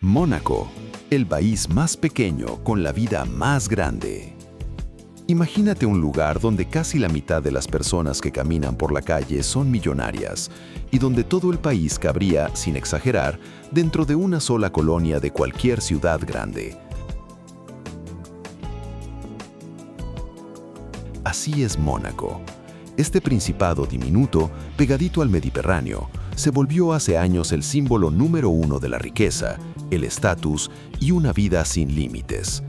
Mónaco, el país más pequeño con la vida más grande. Imagínate un lugar donde casi la mitad de las personas que caminan por la calle son millonarias y donde todo el país cabría, sin exagerar, dentro de una sola colonia de cualquier ciudad grande. Así es Mónaco. Este principado diminuto, pegadito al Mediterráneo, se volvió hace años el símbolo número uno de la riqueza, el estatus y una vida sin límites.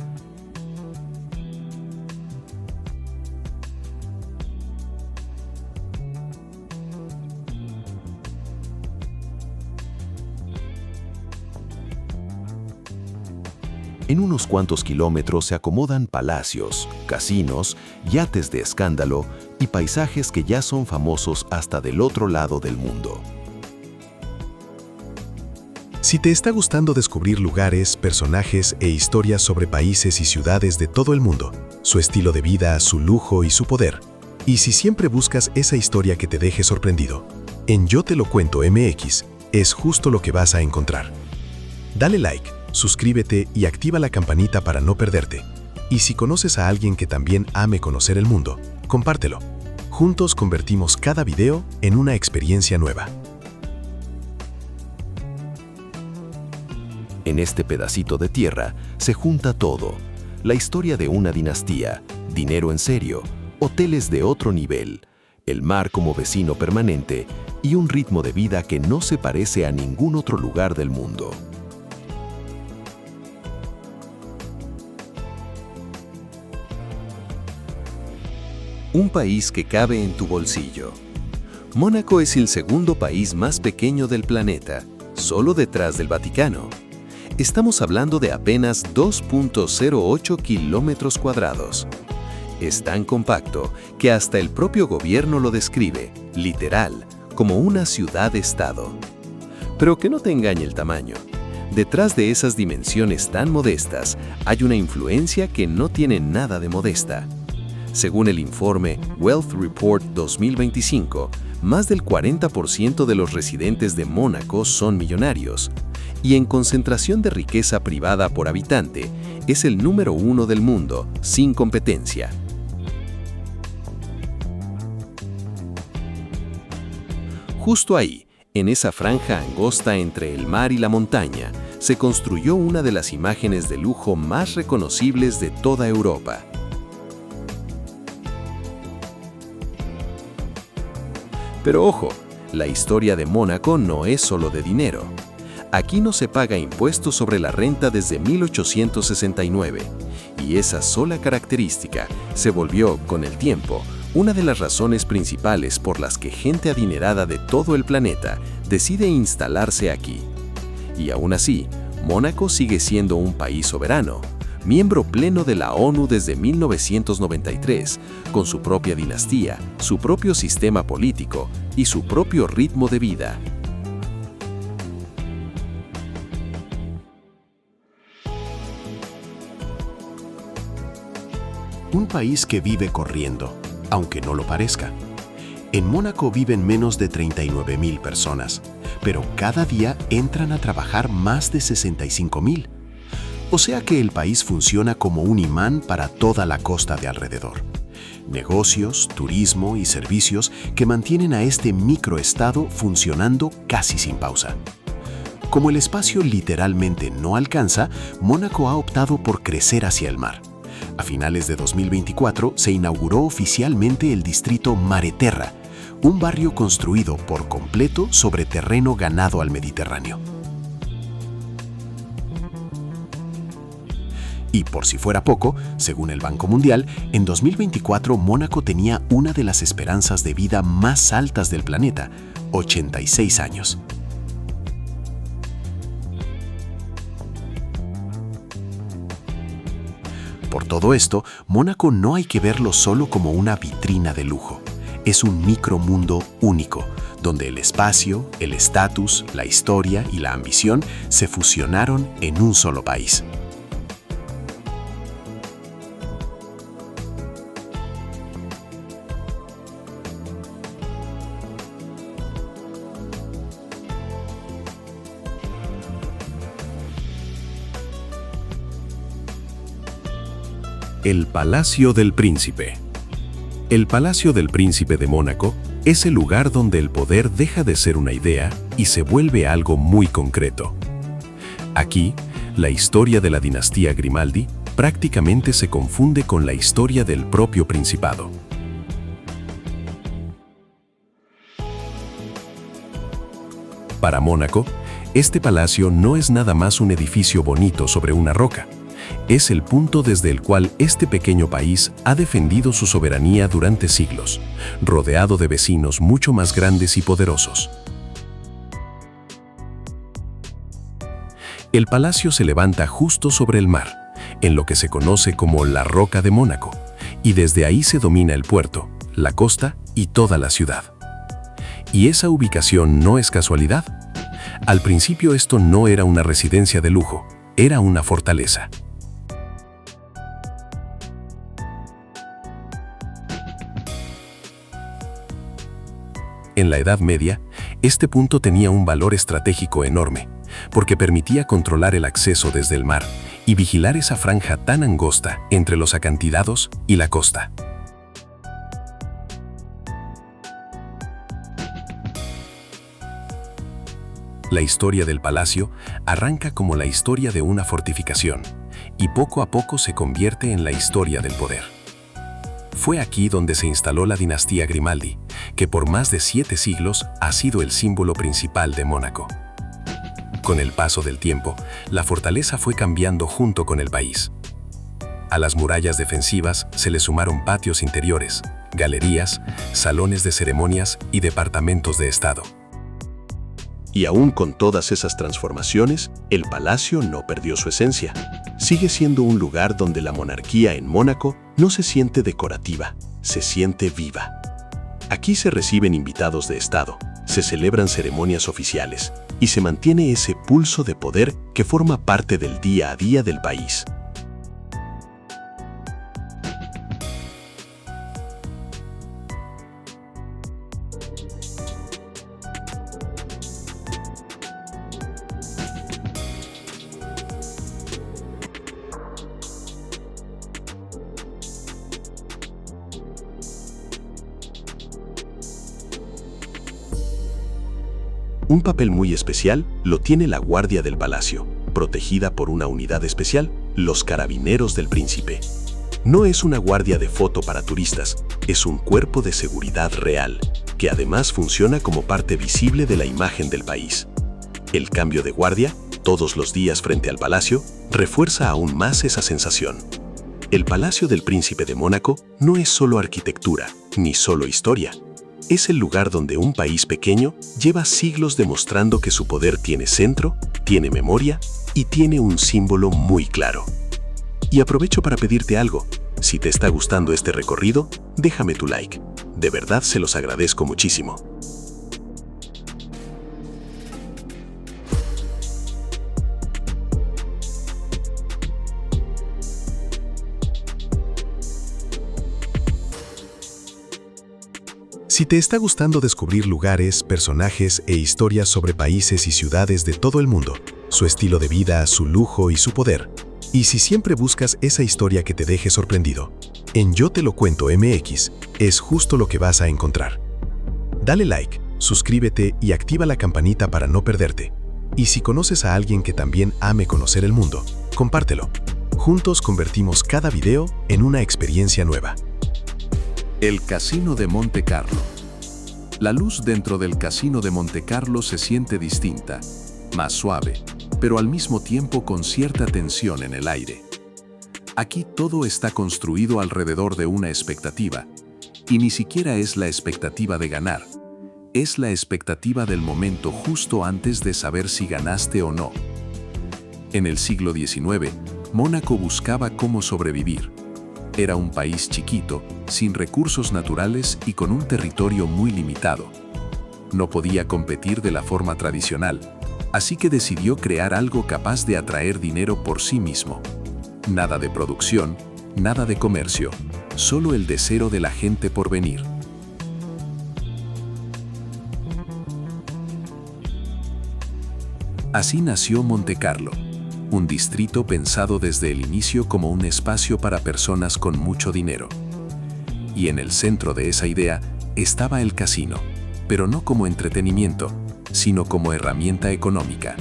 En unos cuantos kilómetros se acomodan palacios, casinos, yates de escándalo y paisajes que ya son famosos hasta del otro lado del mundo. Si te está gustando descubrir lugares, personajes e historias sobre países y ciudades de todo el mundo, su estilo de vida, su lujo y su poder, y si siempre buscas esa historia que te deje sorprendido, en Yo Te Lo Cuento MX es justo lo que vas a encontrar. Dale like, suscríbete y activa la campanita para no perderte. Y si conoces a alguien que también ame conocer el mundo, compártelo. Juntos convertimos cada video en una experiencia nueva. En este pedacito de tierra se junta todo: la historia de una dinastía, dinero en serio, hoteles de otro nivel, el mar como vecino permanente y un ritmo de vida que no se parece a ningún otro lugar del mundo. Un país que cabe en tu bolsillo. Mónaco es el segundo país más pequeño del planeta, solo detrás del Vaticano. Estamos hablando de apenas 2.08 kilómetros cuadrados. Es tan compacto que hasta el propio gobierno lo describe, literal, como una ciudad-estado. Pero que no te engañe el tamaño. Detrás de esas dimensiones tan modestas hay una influencia que no tiene nada de modesta. Según el informe Wealth Report 2025, más del 40% de los residentes de Mónaco son millonarios, y en concentración de riqueza privada por habitante, es el número uno del mundo, sin competencia. Justo ahí, en esa franja angosta entre el mar y la montaña, se construyó una de las imágenes de lujo más reconocibles de toda Europa. Pero ojo, la historia de Mónaco no es solo de dinero. Aquí no se paga impuestos sobre la renta desde 1869, y esa sola característica se volvió, con el tiempo, una de las razones principales por las que gente adinerada de todo el planeta decide instalarse aquí. Y aún así, Mónaco sigue siendo un país soberano, miembro pleno de la ONU desde 1993, con su propia dinastía, su propio sistema político y su propio ritmo de vida. Un país que vive corriendo, aunque no lo parezca. En Mónaco viven menos de 39,000 personas, pero cada día entran a trabajar más de 65,000. O sea que el país funciona como un imán para toda la costa de alrededor. Negocios, turismo y servicios que mantienen a este microestado funcionando casi sin pausa. Como el espacio literalmente no alcanza, Mónaco ha optado por crecer hacia el mar. A finales de 2024 se inauguró oficialmente el distrito Mare Terra, un barrio construido por completo sobre terreno ganado al Mediterráneo. Y por si fuera poco, según el Banco Mundial, en 2024 Mónaco tenía una de las esperanzas de vida más altas del planeta, 86 años. Por todo esto, Mónaco no hay que verlo solo como una vitrina de lujo. Es un micromundo único, donde el espacio, el estatus, la historia y la ambición se fusionaron en un solo país. El Palacio del Príncipe. El Palacio del Príncipe de Mónaco es el lugar donde el poder deja de ser una idea y se vuelve algo muy concreto. Aquí, la historia de la dinastía Grimaldi prácticamente se confunde con la historia del propio principado. Para Mónaco, este palacio no es nada más un edificio bonito sobre una roca. Es el punto desde el cual este pequeño país ha defendido su soberanía durante siglos, rodeado de vecinos mucho más grandes y poderosos. El palacio se levanta justo sobre el mar, en lo que se conoce como la Roca de Mónaco, y desde ahí se domina el puerto, la costa y toda la ciudad. ¿Y esa ubicación no es casualidad? Al principio esto no era una residencia de lujo, era una fortaleza. En la Edad Media, este punto tenía un valor estratégico enorme, porque permitía controlar el acceso desde el mar y vigilar esa franja tan angosta entre los acantilados y la costa. La historia del palacio arranca como la historia de una fortificación y poco a poco se convierte en la historia del poder. Fue aquí donde se instaló la dinastía Grimaldi, que por más de 7 siglos ha sido el símbolo principal de Mónaco. Con el paso del tiempo, la fortaleza fue cambiando junto con el país. A las murallas defensivas se le sumaron patios interiores, galerías, salones de ceremonias y departamentos de estado. Y aún con todas esas transformaciones, el palacio no perdió su esencia. Sigue siendo un lugar donde la monarquía en Mónaco no se siente decorativa, se siente viva. Aquí se reciben invitados de estado, se celebran ceremonias oficiales y se mantiene ese pulso de poder que forma parte del día a día del país. Un papel muy especial lo tiene la guardia del palacio, protegida por una unidad especial, los Carabineros del Príncipe. No es una guardia de foto para turistas, es un cuerpo de seguridad real, que además funciona como parte visible de la imagen del país. El cambio de guardia, todos los días frente al palacio, refuerza aún más esa sensación. El Palacio del Príncipe de Mónaco no es solo arquitectura, ni solo historia. Es el lugar donde un país pequeño lleva siglos demostrando que su poder tiene centro, tiene memoria y tiene un símbolo muy claro. Y aprovecho para pedirte algo. Si te está gustando este recorrido, déjame tu like. De verdad se los agradezco muchísimo. Si te está gustando descubrir lugares, personajes e historias sobre países y ciudades de todo el mundo, su estilo de vida, su lujo y su poder, y si siempre buscas esa historia que te deje sorprendido, en Yo Te Lo Cuento MX es justo lo que vas a encontrar. Dale like, suscríbete y activa la campanita para no perderte. Y si conoces a alguien que también ame conocer el mundo, compártelo. Juntos convertimos cada video en una experiencia nueva. El Casino de Monte Carlo. La luz dentro del Casino de Monte Carlo se siente distinta, más suave, pero al mismo tiempo con cierta tensión en el aire. Aquí todo está construido alrededor de una expectativa, y ni siquiera es la expectativa de ganar, es la expectativa del momento justo antes de saber si ganaste o no. En el siglo XIX, Mónaco buscaba cómo sobrevivir. Era un país chiquito, sin recursos naturales y con un territorio muy limitado. No podía competir de la forma tradicional, así que decidió crear algo capaz de atraer dinero por sí mismo. Nada de producción, nada de comercio, solo el deseo de la gente por venir. Así nació Monte Carlo, un distrito pensado desde el inicio como un espacio para personas con mucho dinero. Y en el centro de esa idea estaba el casino, pero no como entretenimiento, sino como herramienta económica.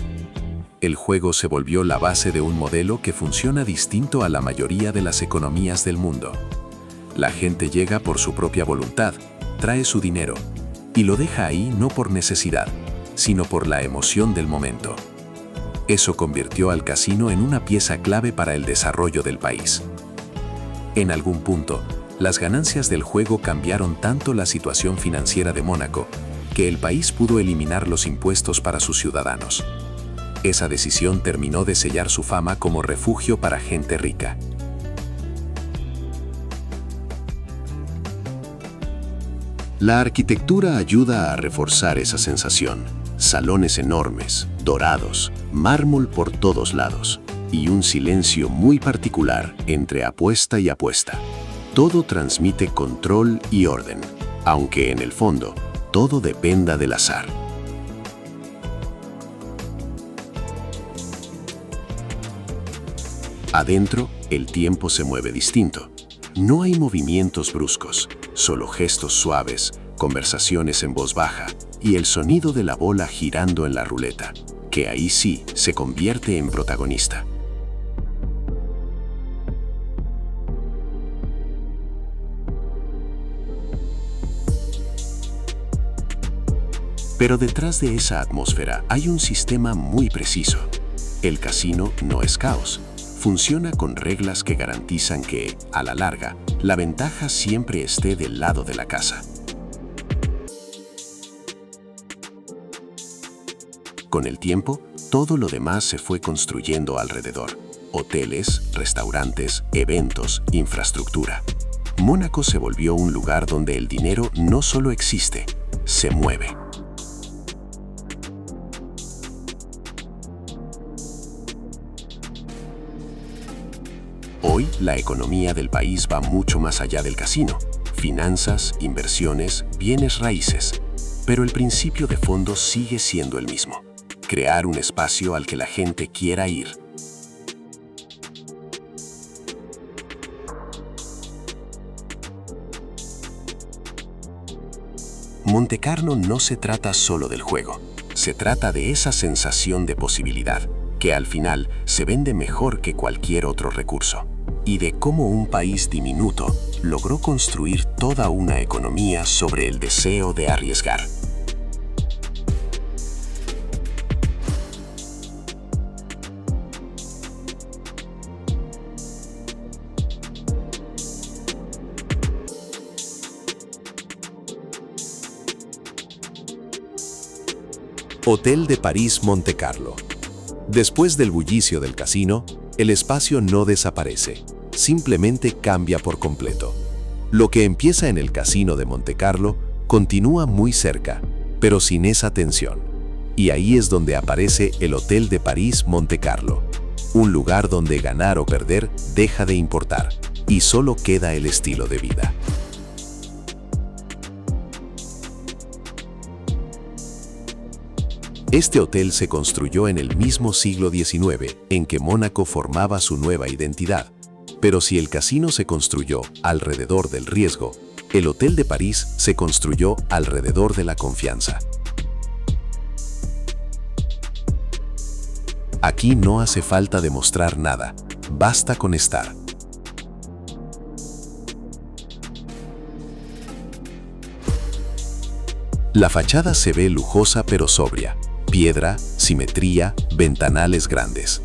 El juego se volvió la base de un modelo que funciona distinto a la mayoría de las economías del mundo. La gente llega por su propia voluntad, trae su dinero, y lo deja ahí no por necesidad, sino por la emoción del momento. Eso convirtió al casino en una pieza clave para el desarrollo del país. En algún punto, las ganancias del juego cambiaron tanto la situación financiera de Mónaco, que el país pudo eliminar los impuestos para sus ciudadanos. Esa decisión terminó de sellar su fama como refugio para gente rica. La arquitectura ayuda a reforzar esa sensación. Salones enormes, dorados, mármol por todos lados y un silencio muy particular entre apuesta y apuesta. Todo transmite control y orden, aunque en el fondo todo dependa del azar. Adentro, el tiempo se mueve distinto. No hay movimientos bruscos, solo gestos suaves, conversaciones en voz baja y el sonido de la bola girando en la ruleta, que ahí sí se convierte en protagonista. Pero detrás de esa atmósfera hay un sistema muy preciso. El casino no es caos. Funciona con reglas que garantizan que, a la larga, la ventaja siempre esté del lado de la casa. Con el tiempo, todo lo demás se fue construyendo alrededor. Hoteles, restaurantes, eventos, infraestructura. Mónaco se volvió un lugar donde el dinero no solo existe, se mueve. Hoy, la economía del país va mucho más allá del casino. Finanzas, inversiones, bienes raíces. Pero el principio de fondo sigue siendo el mismo. Crear un espacio al que la gente quiera ir. Montecarlo no se trata solo del juego. Se trata de esa sensación de posibilidad, que al final se vende mejor que cualquier otro recurso, y de cómo un país diminuto logró construir toda una economía sobre el deseo de arriesgar. Hotel de París Montecarlo. Después del bullicio del casino, el espacio no desaparece, simplemente cambia por completo. Lo que empieza en el casino de Montecarlo continúa muy cerca, pero sin esa tensión. Y ahí es donde aparece el Hotel de París Montecarlo, un lugar donde ganar o perder deja de importar, y solo queda el estilo de vida. Este hotel se construyó en el mismo siglo XIX en que Mónaco formaba su nueva identidad. Pero si el casino se construyó alrededor del riesgo, el Hotel de París se construyó alrededor de la confianza. Aquí no hace falta demostrar nada, basta con estar. La fachada se ve lujosa pero sobria. Piedra, simetría, ventanales grandes.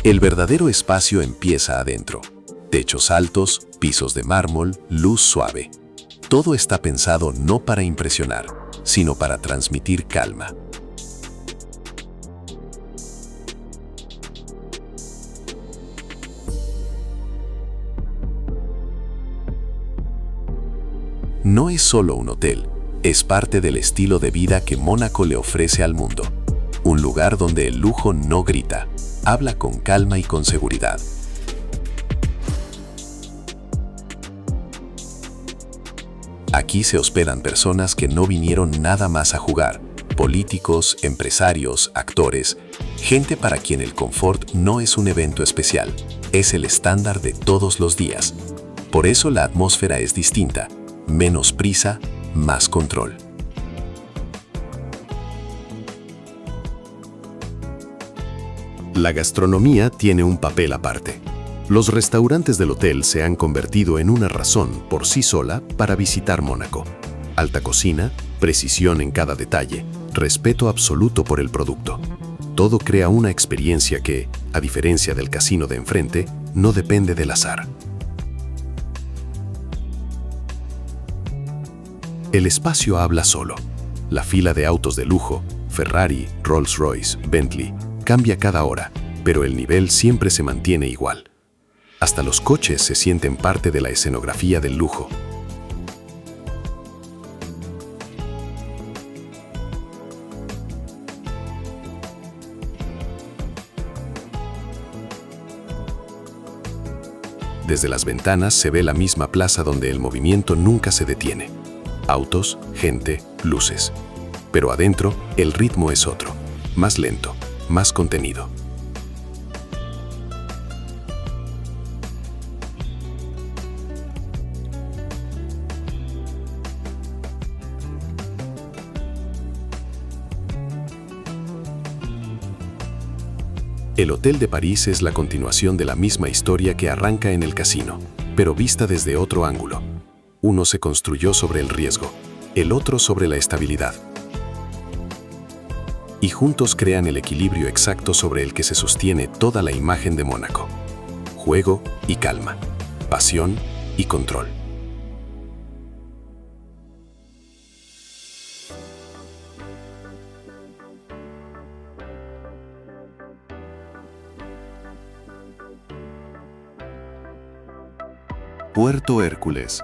El verdadero espacio empieza adentro. Techos altos, pisos de mármol, luz suave. Todo está pensado no para impresionar, sino para transmitir calma. No es solo un hotel, es parte del estilo de vida que Mónaco le ofrece al mundo. Un lugar donde el lujo no grita, habla con calma y con seguridad. Aquí se hospedan personas que no vinieron nada más a jugar, políticos, empresarios, actores, Gente para quien el confort no es un evento especial, es el estándar de todos los días. Por eso la atmósfera es distinta, menos prisa, más control. La gastronomía tiene un papel aparte. Los restaurantes del hotel se han convertido en una razón por sí sola para visitar Mónaco. Alta cocina, precisión en cada detalle, respeto absoluto por el producto. Todo crea una experiencia que, a diferencia del casino de enfrente, no depende del azar. El espacio habla solo. La fila de autos de lujo, Ferrari, Rolls-Royce, Bentley, cambia cada hora, pero el nivel siempre se mantiene igual. Hasta los coches se sienten parte de la escenografía del lujo. Desde las ventanas se ve la misma plaza donde el movimiento nunca se detiene. Autos, gente, luces. Pero adentro, el ritmo es otro, más lento, más contenido. El Hotel de París es la continuación de la misma historia que arranca en el casino, pero vista desde otro ángulo. Uno se construyó sobre el riesgo, el otro sobre la estabilidad. Y juntos crean el equilibrio exacto sobre el que se sostiene toda la imagen de Mónaco. Juego y calma, pasión y control. Puerto Hércules.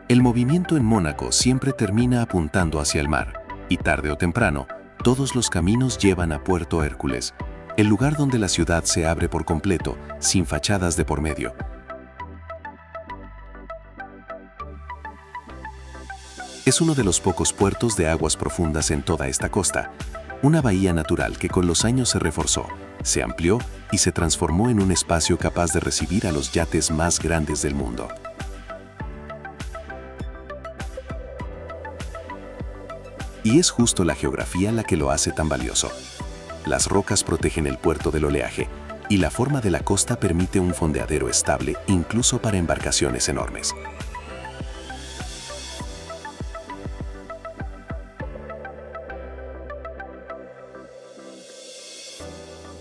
El movimiento en Mónaco siempre termina apuntando hacia el mar, y tarde o temprano, todos los caminos llevan a Puerto Hércules, el lugar donde la ciudad se abre por completo, sin fachadas de por medio. Es uno de los pocos puertos de aguas profundas en toda esta costa, una bahía natural que con los años se reforzó, se amplió y se transformó en un espacio capaz de recibir a los yates más grandes del mundo. Y es justo la geografía la que lo hace tan valioso. Las rocas protegen el puerto del oleaje y la forma de la costa permite un fondeadero estable incluso para embarcaciones enormes.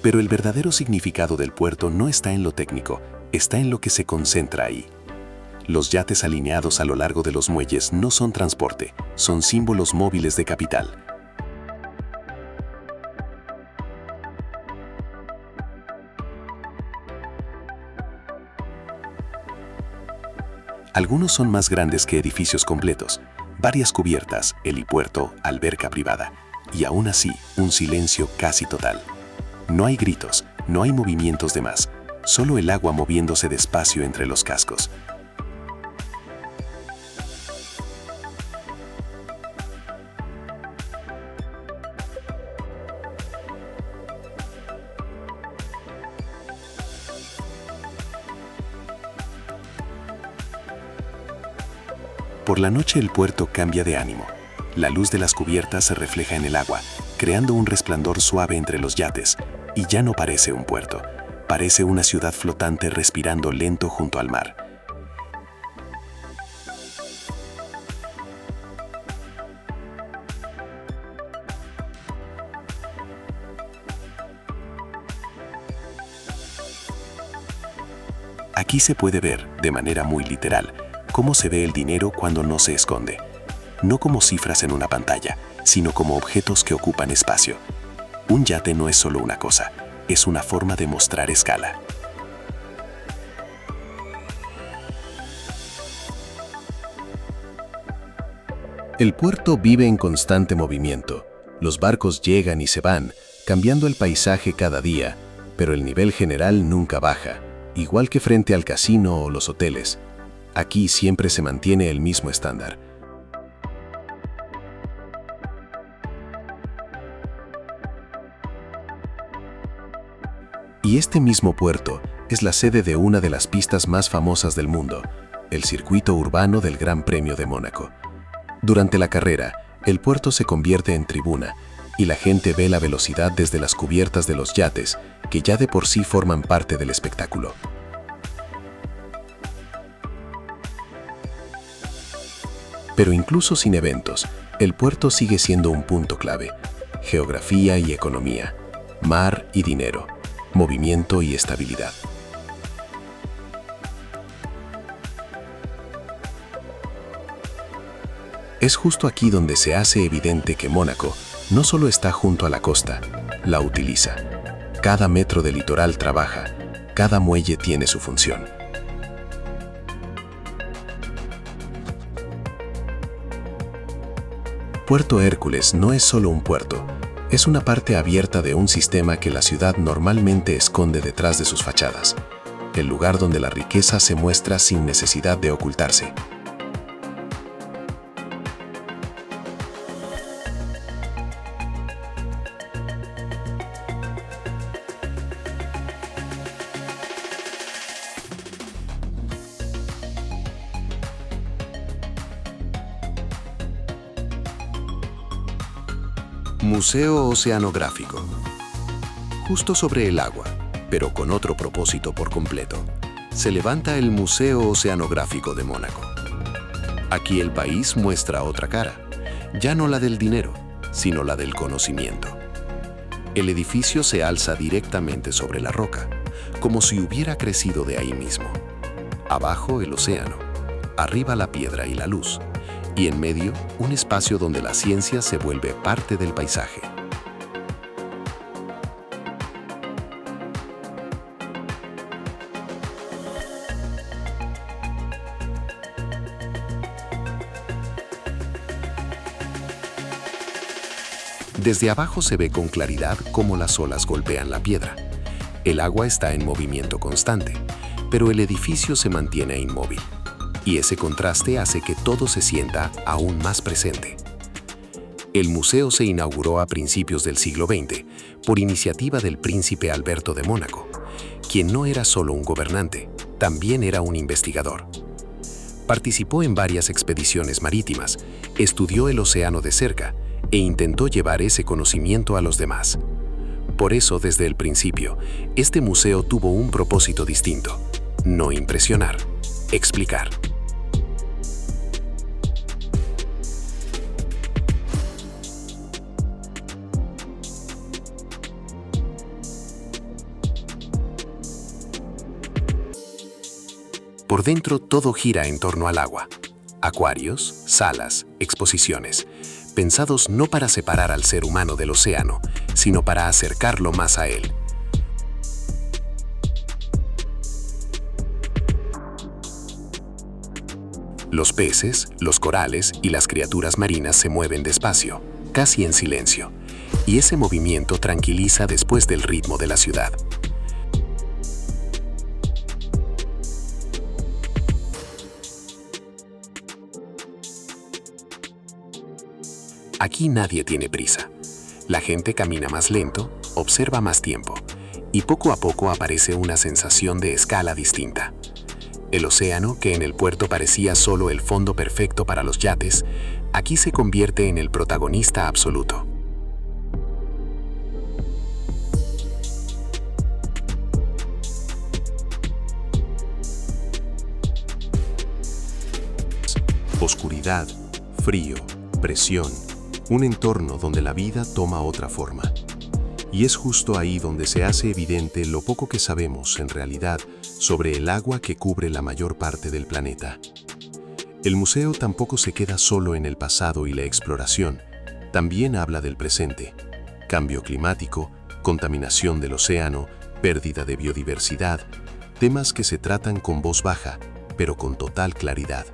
Pero el verdadero significado del puerto no está en lo técnico, está en lo que se concentra ahí. Los yates alineados a lo largo de los muelles no son transporte, son símbolos móviles de capital. Algunos son más grandes que edificios completos, varias cubiertas, helipuerto, alberca privada, y aún así, un silencio casi total. No hay gritos, no hay movimientos de más, solo el agua moviéndose despacio entre los cascos. Por la noche el puerto cambia de ánimo. La luz de las cubiertas se refleja en el agua, creando un resplandor suave entre los yates, y ya no parece un puerto, parece una ciudad flotante respirando lento junto al mar. Aquí se puede ver, de manera muy literal, cómo se ve el dinero cuando no se esconde. No como cifras en una pantalla, sino como objetos que ocupan espacio. Un yate no es solo una cosa, es una forma de mostrar escala. El puerto vive en constante movimiento. Los barcos llegan y se van, cambiando el paisaje cada día, pero el nivel general nunca baja, igual que frente al casino o los hoteles. Aquí siempre se mantiene el mismo estándar. Y este mismo puerto es la sede de una de las pistas más famosas del mundo, el circuito urbano del Gran Premio de Mónaco. Durante la carrera, el puerto se convierte en tribuna y la gente ve la velocidad desde las cubiertas de los yates, que ya de por sí forman parte del espectáculo. Pero incluso sin eventos, el puerto sigue siendo un punto clave: geografía y economía, mar y dinero, movimiento y estabilidad. Es justo aquí donde se hace evidente que Mónaco no solo está junto a la costa, la utiliza. Cada metro de litoral trabaja, cada muelle tiene su función. Puerto Hércules no es solo un puerto, es una parte abierta de un sistema que la ciudad normalmente esconde detrás de sus fachadas, el lugar donde la riqueza se muestra sin necesidad de ocultarse. Museo Oceanográfico. Justo sobre el agua, pero con otro propósito por completo, se levanta el Museo Oceanográfico de Mónaco. Aquí el país muestra otra cara, ya no la del dinero, sino la del conocimiento. El edificio se alza directamente sobre la roca, como si hubiera crecido de ahí mismo. Abajo el océano, arriba la piedra y la luz, y en medio un espacio donde la ciencia se vuelve parte del paisaje. Desde abajo se ve con claridad cómo las olas golpean la piedra. El agua está en movimiento constante, pero el edificio se mantiene inmóvil. Y ese contraste hace que todo se sienta aún más presente. El museo se inauguró a principios del siglo XX por iniciativa del príncipe Alberto de Mónaco, quien no era solo un gobernante, también era un investigador. Participó en varias expediciones marítimas, estudió el océano de cerca e intentó llevar ese conocimiento a los demás. Por eso, desde el principio, este museo tuvo un propósito distinto: no impresionar, explicar. Por dentro todo gira en torno al agua. Acuarios, salas, exposiciones, pensados no para separar al ser humano del océano, sino para acercarlo más a él. Los peces, los corales y las criaturas marinas se mueven despacio, casi en silencio, y ese movimiento tranquiliza después del ritmo de la ciudad. Aquí nadie tiene prisa. La gente camina más lento, observa más tiempo, y poco a poco aparece una sensación de escala distinta. El océano, que en el puerto parecía solo el fondo perfecto para los yates, aquí se convierte en el protagonista absoluto. Oscuridad, frío, presión. Un entorno donde la vida toma otra forma. Y es justo ahí donde se hace evidente lo poco que sabemos en realidad sobre el agua que cubre la mayor parte del planeta. El museo tampoco se queda solo en el pasado y la exploración, también habla del presente: cambio climático, contaminación del océano, pérdida de biodiversidad, temas que se tratan con voz baja, pero con total claridad.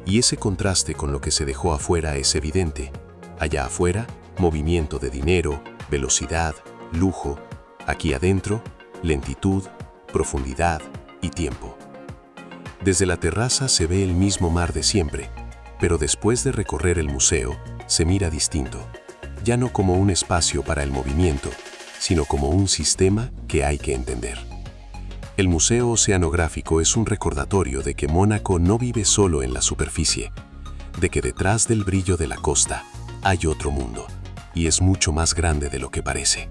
Y ese contraste con lo que se dejó afuera es evidente. Allá afuera, movimiento de dinero, velocidad, lujo. Aquí adentro, lentitud, profundidad y tiempo. Desde la terraza se ve el mismo mar de siempre, pero después de recorrer el museo, se mira distinto. Ya no como un espacio para el movimiento, sino como un sistema que hay que entender. El Museo Oceanográfico es un recordatorio de que Mónaco no vive solo en la superficie, de que detrás del brillo de la costa hay otro mundo, y es mucho más grande de lo que parece.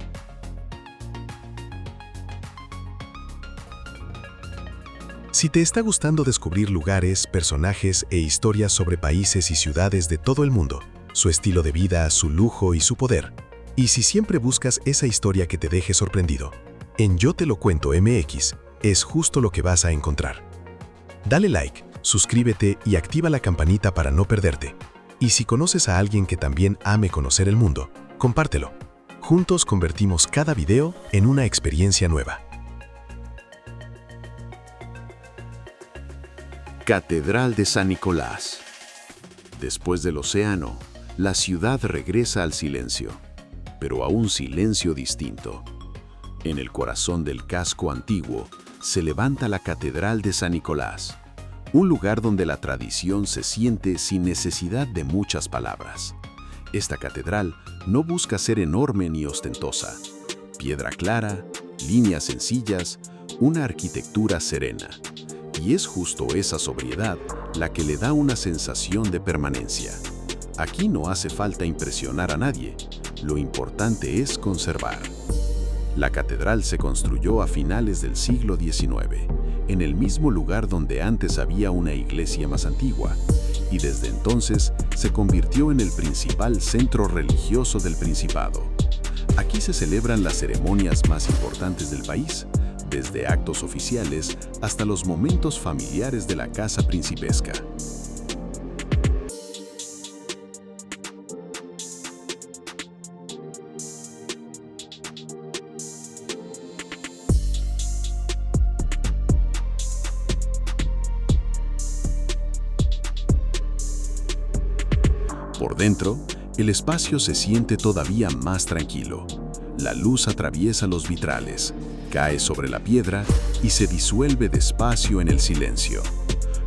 Si te está gustando descubrir lugares, personajes e historias sobre países y ciudades de todo el mundo, su estilo de vida, su lujo y su poder, y si siempre buscas esa historia que te deje sorprendido, en Yo Te Lo Cuento MX es justo lo que vas a encontrar. Dale like, suscríbete y activa la campanita para no perderte. Y si conoces a alguien que también ame conocer el mundo, compártelo. Juntos convertimos cada video en una experiencia nueva. Catedral de San Nicolás. Después del océano, la ciudad regresa al silencio, pero a un silencio distinto. En el corazón del casco antiguo se levanta la Catedral de San Nicolás, un lugar donde la tradición se siente sin necesidad de muchas palabras. Esta catedral no busca ser enorme ni ostentosa. Piedra clara, líneas sencillas, una arquitectura serena. Y es justo esa sobriedad la que le da una sensación de permanencia. Aquí no hace falta impresionar a nadie, lo importante es conservar. La catedral se construyó a finales del siglo XIX, en el mismo lugar donde antes había una iglesia más antigua, y desde entonces se convirtió en el principal centro religioso del Principado. Aquí se celebran las ceremonias más importantes del país, desde actos oficiales hasta los momentos familiares de la casa principesca. Por dentro, el espacio se siente todavía más tranquilo. La luz atraviesa los vitrales, cae sobre la piedra y se disuelve despacio en el silencio.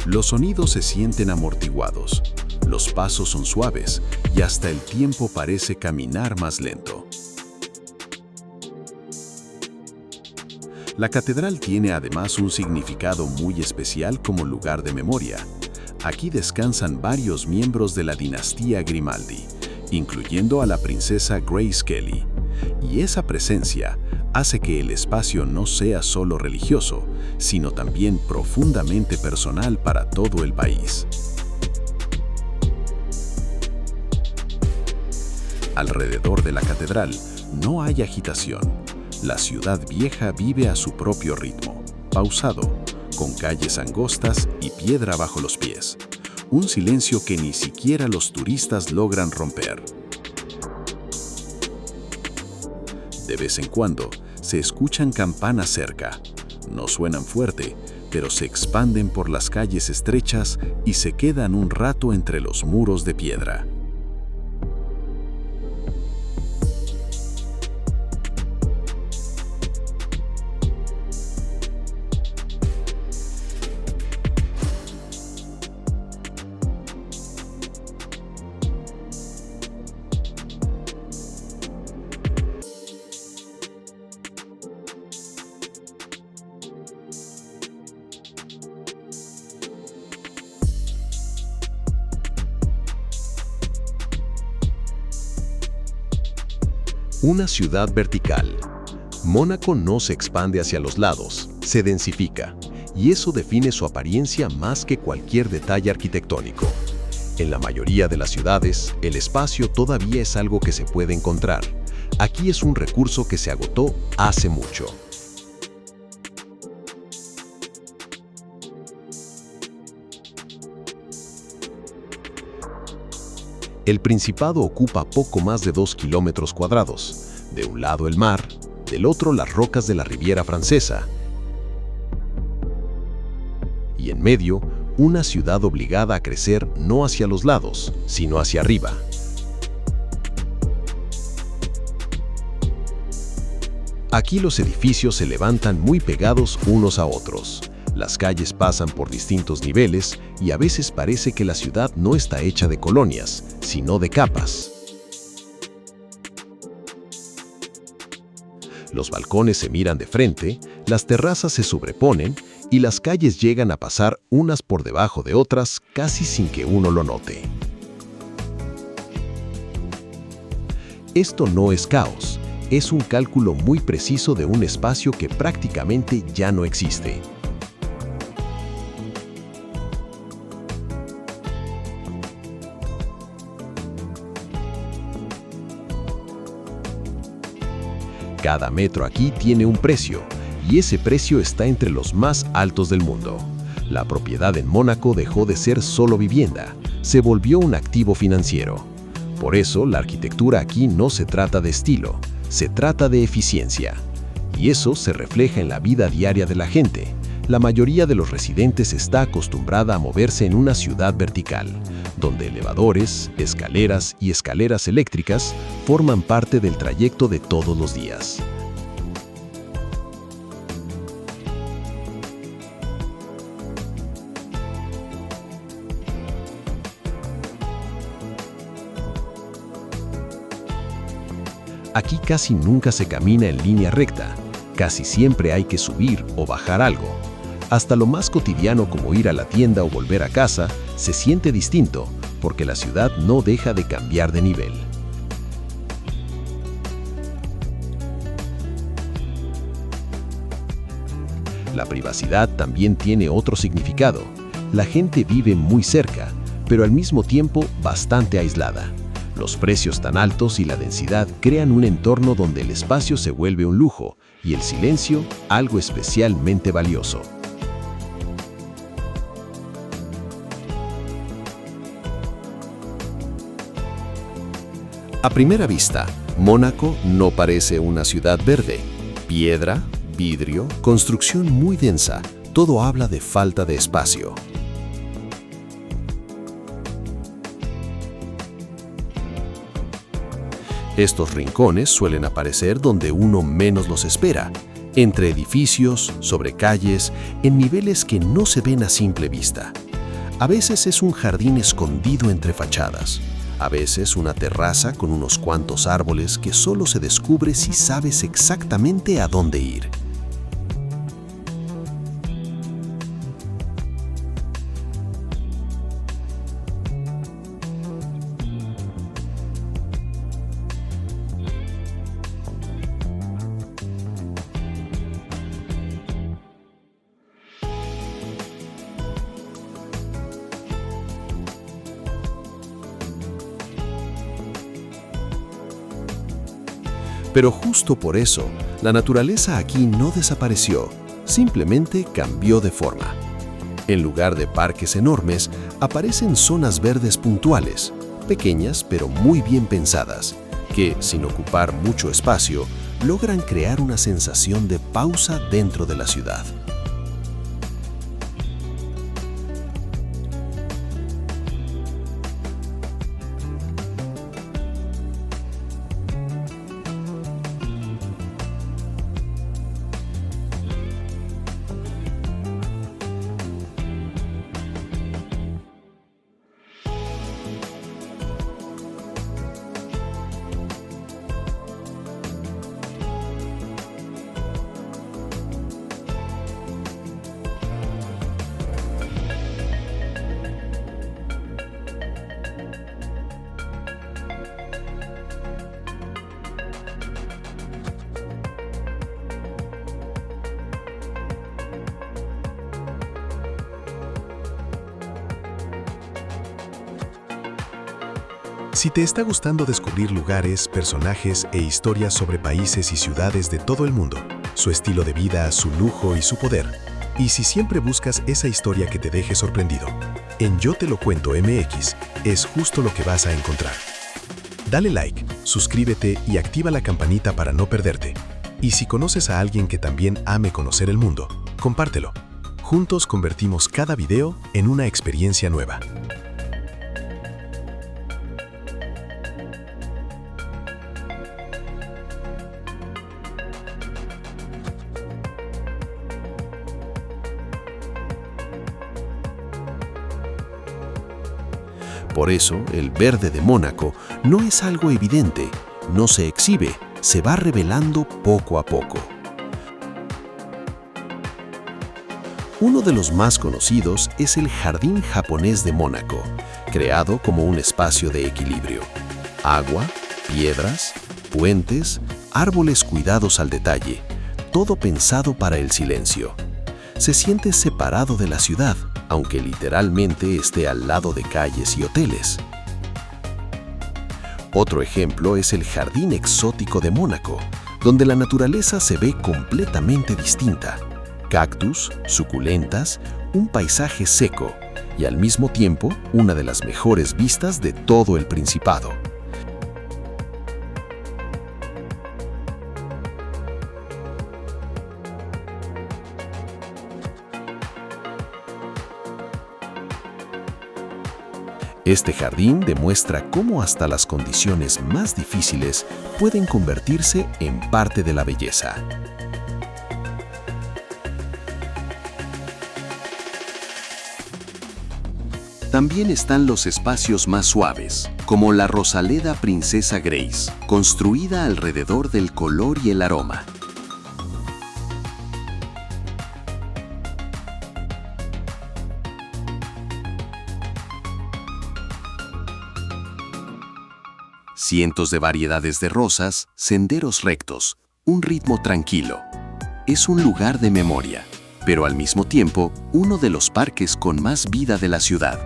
Los sonidos se sienten amortiguados, los pasos son suaves y hasta el tiempo parece caminar más lento. La catedral tiene además un significado muy especial como lugar de memoria. Aquí descansan varios miembros de la dinastía Grimaldi, incluyendo a la princesa Grace Kelly, y esa presencia hace que el espacio no sea solo religioso, sino también profundamente personal para todo el país. Alrededor de la catedral no hay agitación. La ciudad vieja vive a su propio ritmo, pausado, con calles angostas y piedra bajo los pies. Un silencio que ni siquiera los turistas logran romper. De vez en cuando se escuchan campanas cerca. No suenan fuerte, pero se expanden por las calles estrechas y se quedan un rato entre los muros de piedra. Una ciudad vertical. Mónaco no se expande hacia los lados, se densifica, y eso define su apariencia más que cualquier detalle arquitectónico. En la mayoría de las ciudades, el espacio todavía es algo que se puede encontrar. Aquí es un recurso que se agotó hace mucho. El Principado ocupa poco más de 2 kilómetros cuadrados. De un lado el mar, del otro las rocas de la Riviera Francesa. Y en medio, una ciudad obligada a crecer no hacia los lados, sino hacia arriba. Aquí los edificios se levantan muy pegados unos a otros. Las calles pasan por distintos niveles y a veces parece que la ciudad no está hecha de colonias, sino de capas. Los balcones se miran de frente, las terrazas se sobreponen y las calles llegan a pasar unas por debajo de otras casi sin que uno lo note. Esto no es caos, es un cálculo muy preciso de un espacio que prácticamente ya no existe. Cada metro aquí tiene un precio, y ese precio está entre los más altos del mundo. La propiedad en Mónaco dejó de ser solo vivienda, se volvió un activo financiero. Por eso, la arquitectura aquí no se trata de estilo, se trata de eficiencia. Y eso se refleja en la vida diaria de la gente. La mayoría de los residentes está acostumbrada a moverse en una ciudad vertical, donde elevadores, escaleras y escaleras eléctricas forman parte del trayecto de todos los días. Aquí casi nunca se camina en línea recta, casi siempre hay que subir o bajar algo. Hasta lo más cotidiano como ir a la tienda o volver a casa se siente distinto, porque la ciudad no deja de cambiar de nivel. La privacidad también tiene otro significado. La gente vive muy cerca, pero al mismo tiempo bastante aislada. Los precios tan altos y la densidad crean un entorno donde el espacio se vuelve un lujo y el silencio algo especialmente valioso. A primera vista, Mónaco no parece una ciudad verde. Piedra, vidrio, construcción muy densa, todo habla de falta de espacio. Estos rincones suelen aparecer donde uno menos los espera, entre edificios, sobre calles, en niveles que no se ven a simple vista. A veces es un jardín escondido entre fachadas. A veces una terraza con unos cuantos árboles que solo se descubre si sabes exactamente a dónde ir. Pero justo por eso, la naturaleza aquí no desapareció, simplemente cambió de forma. En lugar de parques enormes, aparecen zonas verdes puntuales, pequeñas pero muy bien pensadas, que, sin ocupar mucho espacio, logran crear una sensación de pausa dentro de la ciudad. Si te está gustando descubrir lugares, personajes e historias sobre países y ciudades de todo el mundo, su estilo de vida, su lujo y su poder, y si siempre buscas esa historia que te deje sorprendido, en Yo Te Lo Cuento MX es justo lo que vas a encontrar. Dale like, suscríbete y activa la campanita para no perderte. Y si conoces a alguien que también ame conocer el mundo, compártelo. Juntos convertimos cada video en una experiencia nueva. Por eso, el verde de Mónaco no es algo evidente, no se exhibe, se va revelando poco a poco. Uno de los más conocidos es el Jardín Japonés de Mónaco, creado como un espacio de equilibrio. Agua, piedras, puentes, árboles cuidados al detalle, todo pensado para el silencio. Se siente separado de la ciudad, aunque literalmente esté al lado de calles y hoteles. Otro ejemplo es el Jardín Exótico de Mónaco, donde la naturaleza se ve completamente distinta. Cactus, suculentas, un paisaje seco y al mismo tiempo una de las mejores vistas de todo el Principado. Este jardín demuestra cómo hasta las condiciones más difíciles pueden convertirse en parte de la belleza. También están los espacios más suaves, como la Rosaleda Princesa Grace, construida alrededor del color y el aroma. Cientos de variedades de rosas, senderos rectos, un ritmo tranquilo. Es un lugar de memoria, pero al mismo tiempo uno de los parques con más vida de la ciudad.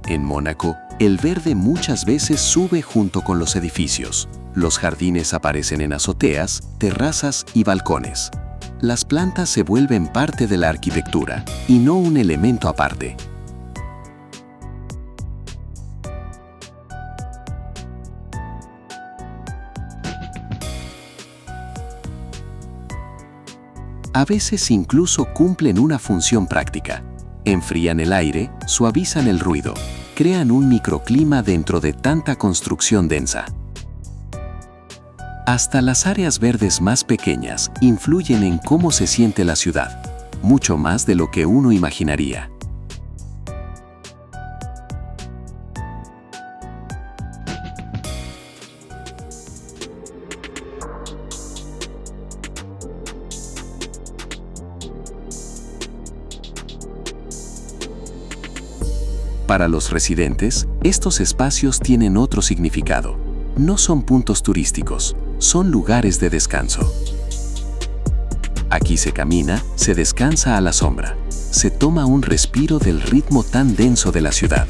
En Mónaco, el verde muchas veces sube junto con los edificios. Los jardines aparecen en azoteas, terrazas y balcones. Las plantas se vuelven parte de la arquitectura y no un elemento aparte. A veces incluso cumplen una función práctica. Enfrían el aire, suavizan el ruido, crean un microclima dentro de tanta construcción densa. Hasta las áreas verdes más pequeñas influyen en cómo se siente la ciudad, mucho más de lo que uno imaginaría. Para los residentes, estos espacios tienen otro significado. No son puntos turísticos, son lugares de descanso. Aquí se camina, se descansa a la sombra, se toma un respiro del ritmo tan denso de la ciudad.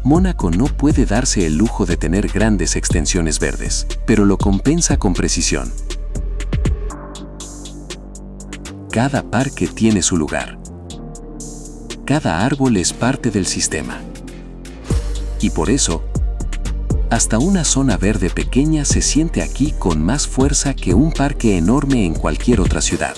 Mónaco no puede darse el lujo de tener grandes extensiones verdes, pero lo compensa con precisión. Cada parque tiene su lugar. Cada árbol es parte del sistema. Y por eso, hasta una zona verde pequeña se siente aquí con más fuerza que un parque enorme en cualquier otra ciudad.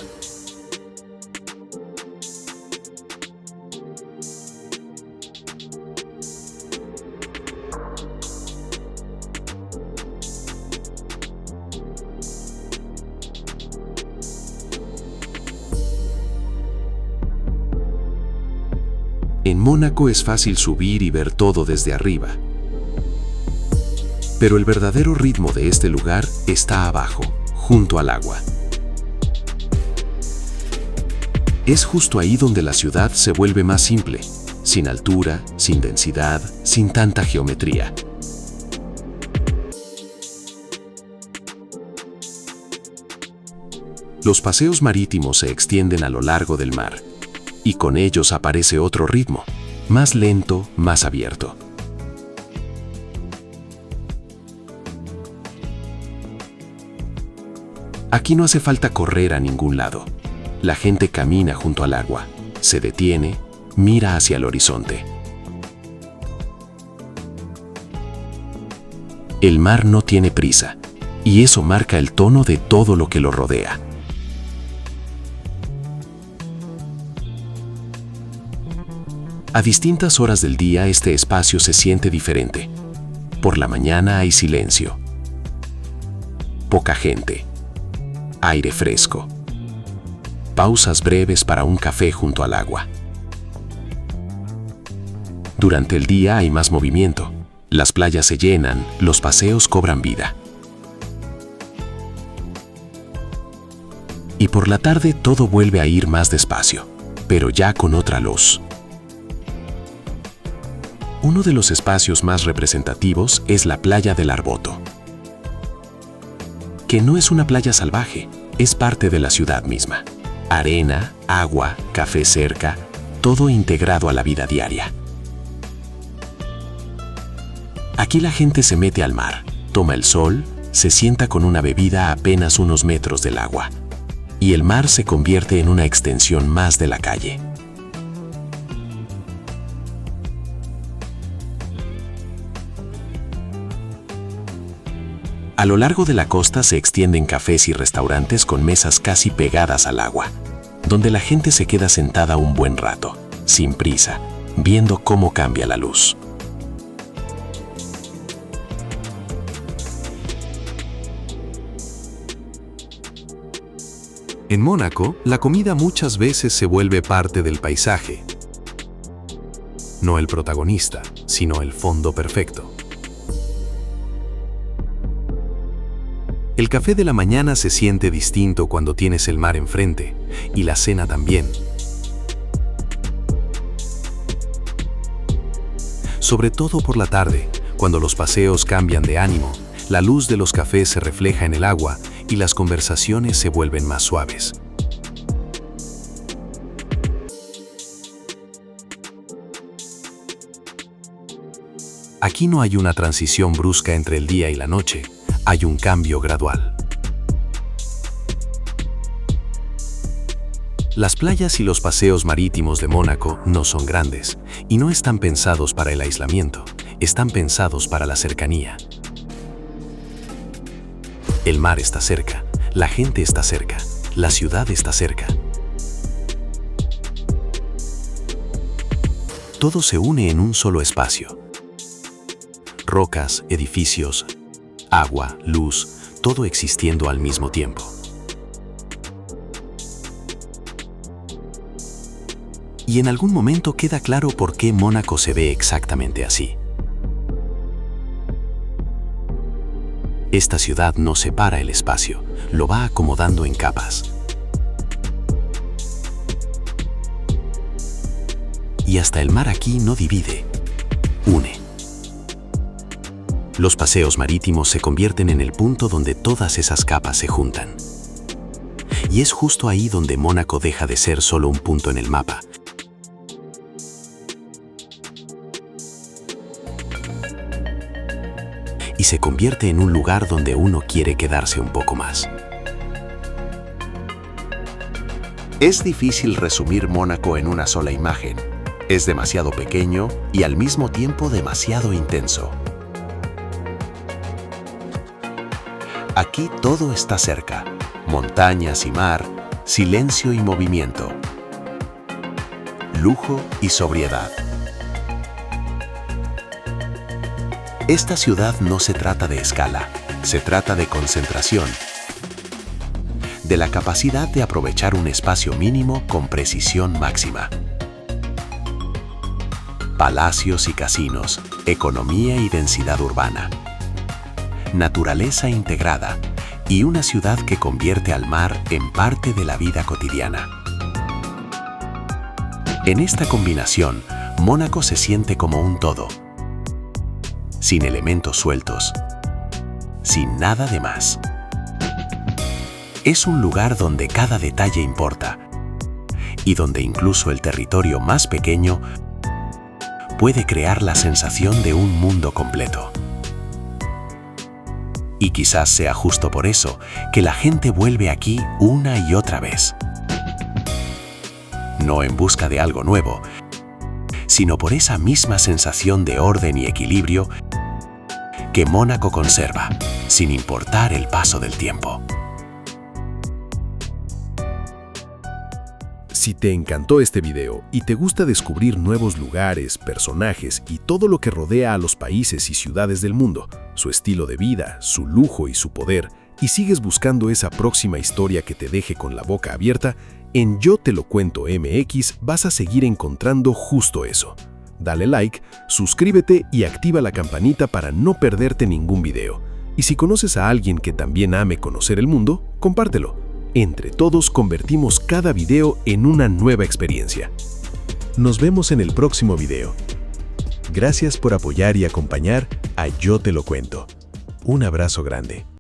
En Mónaco es fácil subir y ver todo desde arriba. Pero el verdadero ritmo de este lugar está abajo, junto al agua. Es justo ahí donde la ciudad se vuelve más simple, sin altura, sin densidad, sin tanta geometría. Los paseos marítimos se extienden a lo largo del mar, y con ellos aparece otro ritmo, más lento, más abierto. Aquí no hace falta correr a ningún lado. La gente camina junto al agua, se detiene, mira hacia el horizonte. El mar no tiene prisa, y eso marca el tono de todo lo que lo rodea. A distintas horas del día este espacio se siente diferente. Por la mañana hay silencio, poca gente, aire fresco, pausas breves para un café junto al agua. Durante el día hay más movimiento, las playas se llenan, los paseos cobran vida. Y por la tarde todo vuelve a ir más despacio, pero ya con otra luz. Uno de los espacios más representativos es la playa del Arboto, que no es una playa salvaje, es parte de la ciudad misma. Arena, agua, café cerca, todo integrado a la vida diaria. Aquí la gente se mete al mar, toma el sol, se sienta con una bebida a apenas unos metros del agua, y el mar se convierte en una extensión más de la calle. A lo largo de la costa se extienden cafés y restaurantes con mesas casi pegadas al agua, donde la gente se queda sentada un buen rato, sin prisa, viendo cómo cambia la luz. En Mónaco, la comida muchas veces se vuelve parte del paisaje. No el protagonista, sino el fondo perfecto. El café de la mañana se siente distinto cuando tienes el mar enfrente, y la cena también. Sobre todo por la tarde, cuando los paseos cambian de ánimo, la luz de los cafés se refleja en el agua y las conversaciones se vuelven más suaves. Aquí no hay una transición brusca entre el día y la noche, hay un cambio gradual. Las playas y los paseos marítimos de Mónaco no son grandes y no están pensados para el aislamiento, están pensados para la cercanía. El mar está cerca, la gente está cerca, la ciudad está cerca. Todo se une en un solo espacio. Rocas, edificios, agua, luz, todo existiendo al mismo tiempo. Y en algún momento queda claro por qué Mónaco se ve exactamente así. Esta ciudad no separa el espacio, lo va acomodando en capas. Y hasta el mar aquí no divide, une. Los paseos marítimos se convierten en el punto donde todas esas capas se juntan. Y es justo ahí donde Mónaco deja de ser solo un punto en el mapa. Y se convierte en un lugar donde uno quiere quedarse un poco más. Es difícil resumir Mónaco en una sola imagen. Es demasiado pequeño y al mismo tiempo demasiado intenso. Aquí todo está cerca, montañas y mar, silencio y movimiento, lujo y sobriedad. Esta ciudad no se trata de escala, se trata de concentración, de la capacidad de aprovechar un espacio mínimo con precisión máxima. Palacios y casinos, economía y densidad urbana. Naturaleza integrada y una ciudad que convierte al mar en parte de la vida cotidiana. En esta combinación, Mónaco se siente como un todo, sin elementos sueltos, sin nada de más. Es un lugar donde cada detalle importa y donde incluso el territorio más pequeño puede crear la sensación de un mundo completo. Y quizás sea justo por eso que la gente vuelve aquí una y otra vez. No en busca de algo nuevo, sino por esa misma sensación de orden y equilibrio que Mónaco conserva, sin importar el paso del tiempo. Si te encantó este video y te gusta descubrir nuevos lugares, personajes y todo lo que rodea a los países y ciudades del mundo, su estilo de vida, su lujo y su poder, y sigues buscando esa próxima historia que te deje con la boca abierta, en Yo Te Lo Cuento MX vas a seguir encontrando justo eso. Dale like, suscríbete y activa la campanita para no perderte ningún video. Y si conoces a alguien que también ame conocer el mundo, compártelo. Entre todos convertimos cada video en una nueva experiencia. Nos vemos en el próximo video. Gracias por apoyar y acompañar a Yo Te Lo Cuento. Un abrazo grande.